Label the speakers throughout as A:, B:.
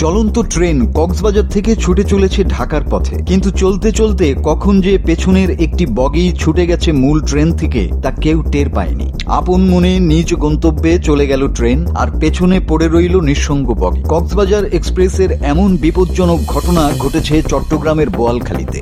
A: চলন্ত ট্রেন কক্সবাজার থেকে ছুটে চলেছে ঢাকার পথে, কিন্তু চলতে চলতে কখন যে পেছনের একটি বগি ছুটে গেছে মূল ট্রেন থেকে তা কেউ টের পায়নি। আপন মনে নিজ গন্তব্যে চলে গেল ট্রেন, আর পেছনে পড়ে রইল নিঃসঙ্গ বগি। কক্সবাজার এক্সপ্রেসের এমন বিপজ্জনক ঘটনা ঘটেছে চট্টগ্রামের বোয়ালখালীতে।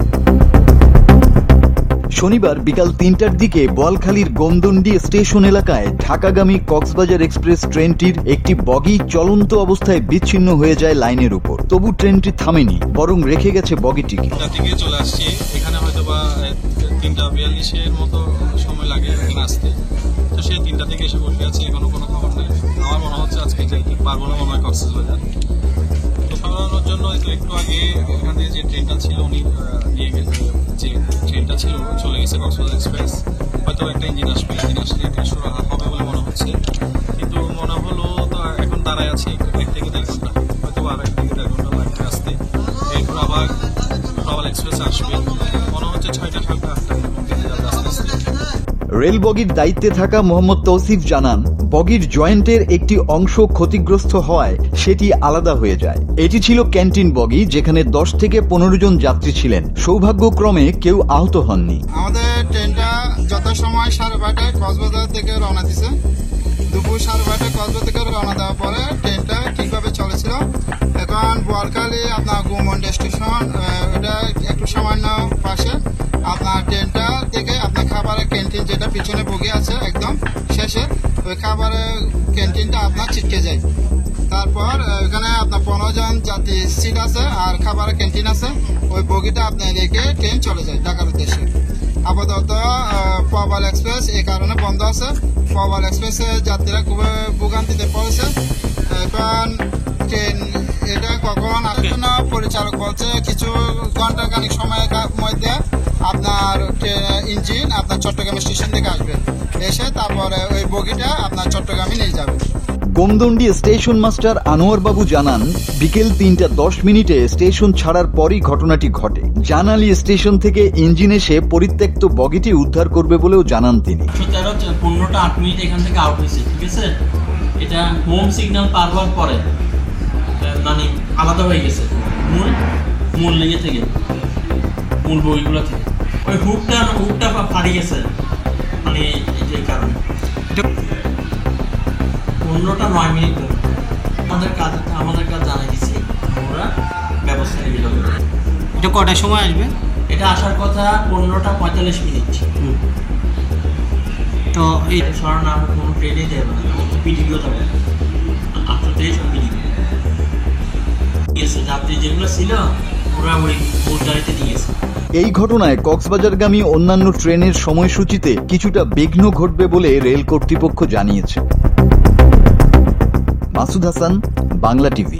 A: শনিবার বিকাল ৩টার দিকে বোয়ালখালীর গোমদন্ডি স্টেশন এলাকায় ঢাকাগামী কক্সবাজার এক্সপ্রেস ট্রেনটির একটি বগি চলন্ত অবস্থায় বিচ্ছিন্ন হয়ে যায় লাইনের উপর। তবু ট্রেনটি থামেনি, বরং রেখে গেছে বগিটিকে।
B: চলে আসছি এখানে, হয়তো বা ৩:৪২-এর মতো সময় লাগে এখানে আসতে। তো সেই ৩টা থেকে এসে বসে আছে, এখনো কোনো খবর নেই। আমার মনে হচ্ছে আজকে যাইতে পারবো না মনে হয় কক্সবাজার। তো সরানোর জন্য একটু আগে এখানে যে ট্রেনটা ছিল উনি নিয়ে গেছে, যে ট্রেনটা ছিল চলে গেছে কক্সবাজার এক্সপ্রেস। হয়তো একটা ইঞ্জিন আসবে, ইঞ্জিন আসলে এটা সরানো হবে বলে মনে হচ্ছে। কিন্তু মনে হলো তো এখন দাঁড়ায় আছে ১ থেকে ১.৫ ঘন্টা, হয়তো আর ১ থেকে ১.৫ ঘন্টা লাগবে আসতে। এরপর আবার ট্রাভেল এক্সপ্রেস আসবে, মনে হচ্ছে ৬টা ৮টার মধ্যে যাবে আস্তে আস্তে।
A: রেল বগির দায়িত্বে থাকা মোহাম্মদ তৌসিফ জানান, বগির জয়েন্টের একটি অংশ ক্ষতিগ্রস্ত হওয়ায় সেটি আলাদা হয়ে যায়। এটি ছিল ক্যান্টিন বগি, যেখানে ১০ থেকে ১৫ জন যাত্রী ছিলেন। সৌভাগ্যক্রমে কেউ আহত হননি।
C: আমাদের ট্রেনটা যথাসময় 12:30টায় কক্সবাজার থেকে রওনা দিছে। দুপুর 12:30টায় কক্সবাজার থেকে রওনা দেওয়ার পরে ট্রেনটা ঠিকভাবে চলেছিল। এখন বোয়ালখালী আপনার গোমদন্ডি স্টেশন, এটা একটু সামান্য পাশে। আপনার ট্রেনটা থেকে আপনার খাবারের ক্যান্টিন, যেটা পিছনে বগি আছে একদম শেষে, ওই খাবারের ক্যান্টিনটা আপনার ছিটকে যায়। তারপর এখানে আপনার 15 জন যাত্রী সিট আছে আর খাবারের ক্যান্টিন আছে। ওই বগিটা আপনার রেখে ট্রেন চলে যায় ঢাকার উদ্দেশ্যে। আপাতত পবাল এক্সপ্রেস এই কারণে বন্ধ আছে। পবাল এক্সপ্রেসে যাত্রীরা খুবই ভোগান্তিতে পড়েছে। এখন ট্রেন এটা কখন আসবে না, পরিচালক বলছে কিছু ঘন্টা খানিক সময়ের মধ্যে আপনার ইঞ্জিন আপনার চট্টগ্রাম স্টেশন থেকে আসবে, এসে তারপরে ওই বগিটা আপনার চট্টগ্রামে নিয়ে যাবে।
A: গোমদন্ডি স্টেশন মাস্টার আনোয়ার বাবু জানান, বিকেল ৩:১০ স্টেশন ছাড়ার পরই ঘটনাটি ঘটে। জানালি স্টেশন থেকে ইঞ্জিন এসে পরিত্যক্ত বগিটি উদ্ধার করবে বলেও জানান তিনি।
D: ১৫টা ৮ মিনিট এখান থেকে আউট হয়েছে, ঠিক আছে। এটা হোম সিগন্যাল পার হওয়ার পরে মানে আলাদা হয়ে গেছে মূল লেগে থেকে, মূল বইগুলো থেকে ওই হুকটা ফাড়ি গেছে, মানে এই কারণে। ১৫টা ৯ মিনিট আমাদের কাজ জানাই দিচ্ছি, আমরা ব্যবস্থা নিয়ে যাবো।
E: এটা কটার সময় আসবে?
D: এটা আসার কথা ১৫টা ৪৫ মিনিট।
E: তো এই
D: সরানো আমরা কোনো ট্রেনে দেবো না, পিডিপিও যাবে আপনাদের সব পিডিপি গিয়েছে। যাত্রী যেগুলো ছিল ওরা ওই মূল গাড়িতে নিয়ে গেছে।
A: এই ঘটনায় কক্সবাজারগামী অন্যান্য ট্রেনের সময়সূচিতে কিছুটা বিঘ্ন ঘটবে বলে রেল কর্তৃপক্ষ জানিয়েছে। মাসুদ হাসান, বাংলা টিভি।